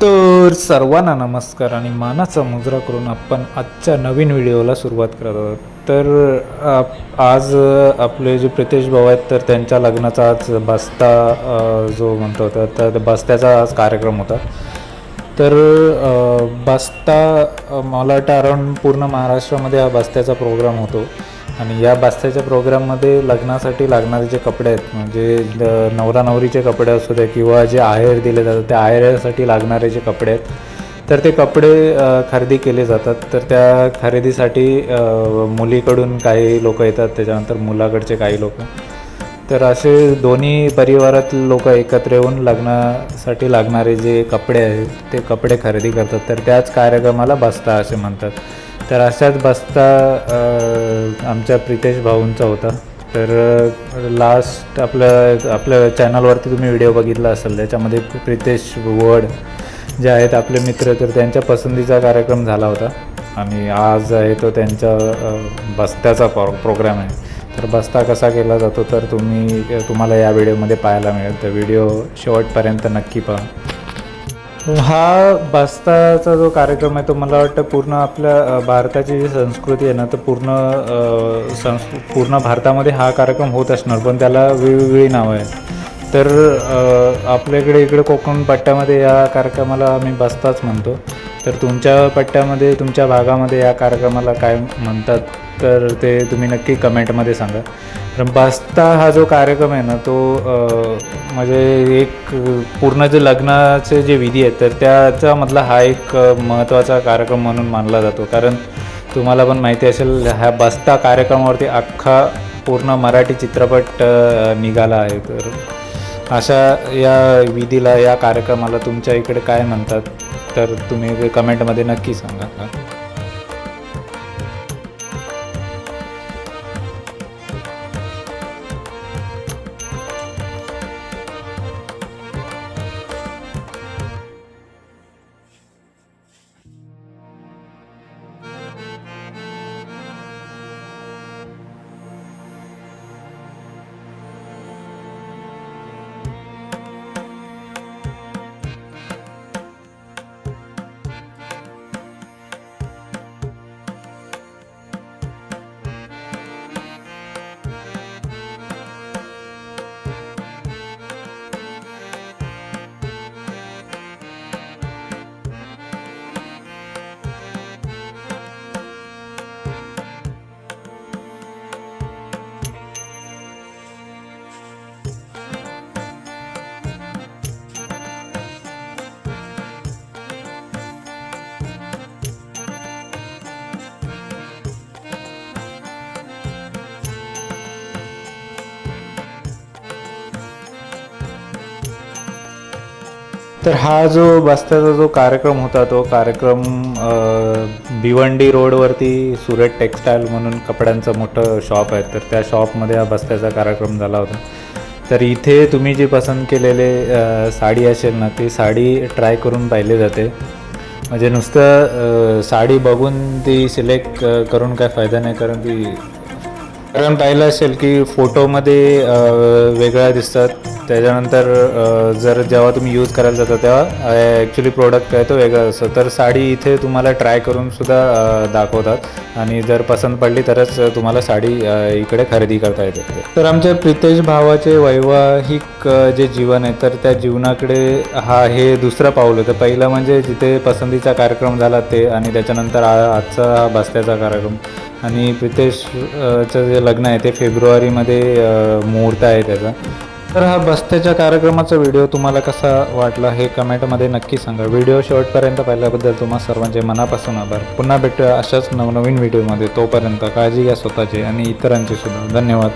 तर सर्वांना नमस्कार आणि मानाचा मुजरा करून आपण आजच्या नवीन व्हिडिओला सुरुवात करत आहोत. तर आज आपले जे प्रितेश भाऊ आहेत तर त्यांच्या लग्नाचा आज बस्ता जो म्हणतो तर बस्त्याचा आज कार्यक्रम होता. तर बस्ता मला वाटतं अराऊंड पूर्ण महाराष्ट्रामध्ये हा बस्त्याचा प्रोग्राम होतो आणि या बस्त्याच्या प्रोग्राममध्ये लग्नासाठी लागणारे जे कपडे आहेत म्हणजे नवरा नवरीचे कपडे असू दे किंवा जे आहेर दिले जातात त्या आहेरासाठी लागणारे जे कपडे आहेत तर ते कपडे खरेदी केले जातात. तर त्या खरेदीसाठी मुलीकडून काही लोक येतात, त्याच्यानंतर मुलाकडचे काही लोक. तर असे दोन्ही परिवारातील लोक एकत्र येऊन लग्नासाठी लागणारे जे कपडे आहेत ते कपडे खरेदी करतात. तर त्याच कार्यक्रमाला बस्ता असे म्हणतात. तर अशाच बस्ता आमच्या प्रितेश भाऊंचा होता. तर लास्ट आपल्या चॅनलवरती तुम्ही व्हिडिओ बघितला असेल, त्याच्यामध्ये प्रितेश वड जे आहेत आपले मित्र, तर त्यांच्या पसंतीचा कार्यक्रम झाला होता आणि आज आहे तो त्यांच्या बस्त्याचा प्रोग्राम आहे. तर बस्ता कसा केला जातो तर तुम्हाला या व्हिडिओमध्ये पाहायला मिळेल. तर व्हिडिओ शेवटपर्यंत नक्की पहा. हा बस्ताचा जो कार्यक्रम आहे तो मला वाटतं पूर्ण आपल्या भारताची जी संस्कृती आहे ना तर पूर्ण भारतामध्ये हा कार्यक्रम होत असणार, पण त्याला वेगवेगळी नावं आहेत. तर आपल्याकडे इकडे कोकण पट्ट्यामध्ये या कार्यक्रमाला आम्ही बस्ताच म्हणतो. तर तुमच्या पट्ट्यामध्ये तुमच्या भागामध्ये या कार्यक्रमाला काय म्हणतात तर ते तुम्ही नक्की कमेंटमध्ये सांगा. तर बस्ता हा जो कार्यक्रम आहे ना तो म्हणजे एक पूर्ण जे लग्नाचे जे विधी आहेत तर त्याच्यामधला हा एक महत्त्वाचा कार्यक्रम म्हणून मानला जातो. कारण तुम्हाला पण माहिती असेल ह्या बस्ता कार्यक्रमावरती अख्खा पूर्ण मराठी चित्रपट निघाला आहे. तर अशा या विधीला या कार्यक्रमाला तुमच्या इकडे काय म्हणतात तर तुम्ही कमेंटमध्ये नक्की सांगा. तर हा जो बस्त्याचा जो कार्यक्रम होता तो कार्यक्रम भिवंडी रोडवरती सुरत टेक्स्टाईल म्हणून कपड्यांचं मोठं शॉप आहे. तर त्या शॉपमध्ये हा बस्त्याचा कार्यक्रम झाला होता. तर इथे तुम्ही जी पसंत केलेले साडी असेल ना ती साडी ट्राय करून पाहिले जाते. म्हणजे नुसतं साडी बघून ती सिलेक्ट करून काय फायदा नाही, कारण पाहिलं असेल की फोटोमध्ये वेगळ्या दिसतात, त्याच्यानंतर जेव्हा तुम्ही यूज करायला जाता तेव्हा ॲक्च्युली प्रोडक्ट आहे तो वेगळा असतो. तर साडी इथे तुम्हाला ट्राय करून सुद्धा दाखवतात आणि जर पसंत पडली तरच तुम्हाला साडी इकडे खरेदी करता येते. तर आमच्या प्रितेश भावाचे वैवाहिक जे जीवन आहे तर त्या जीवनाकडे हे दुसरं पाऊल होतं. पहिलं म्हणजे जिथे पसंतीचा कार्यक्रम झाला ते, आणि त्याच्यानंतर आजचा हा बस्त्याचा कार्यक्रम. आणि प्रितेशचं जे लग्न आहे ते फेब्रुवारीमध्ये मुहूर्त आहे त्याचा. तर हा बस्त्याच्या कार्यक्रमाचा व्हिडिओ तुम्हाला कसा वाटला हे कमेंटमध्ये नक्की सांगा. व्हिडिओ शेवटपर्यंत पाहिल्याबद्दल तुम्हा सर्वांचे मनापासून आभार. पुन्हा भेटूया अशाच नवनवीन व्हिडिओमध्ये. तोपर्यंत काळजी घ्या स्वतःची आणि इतरांची सुद्धा. धन्यवाद.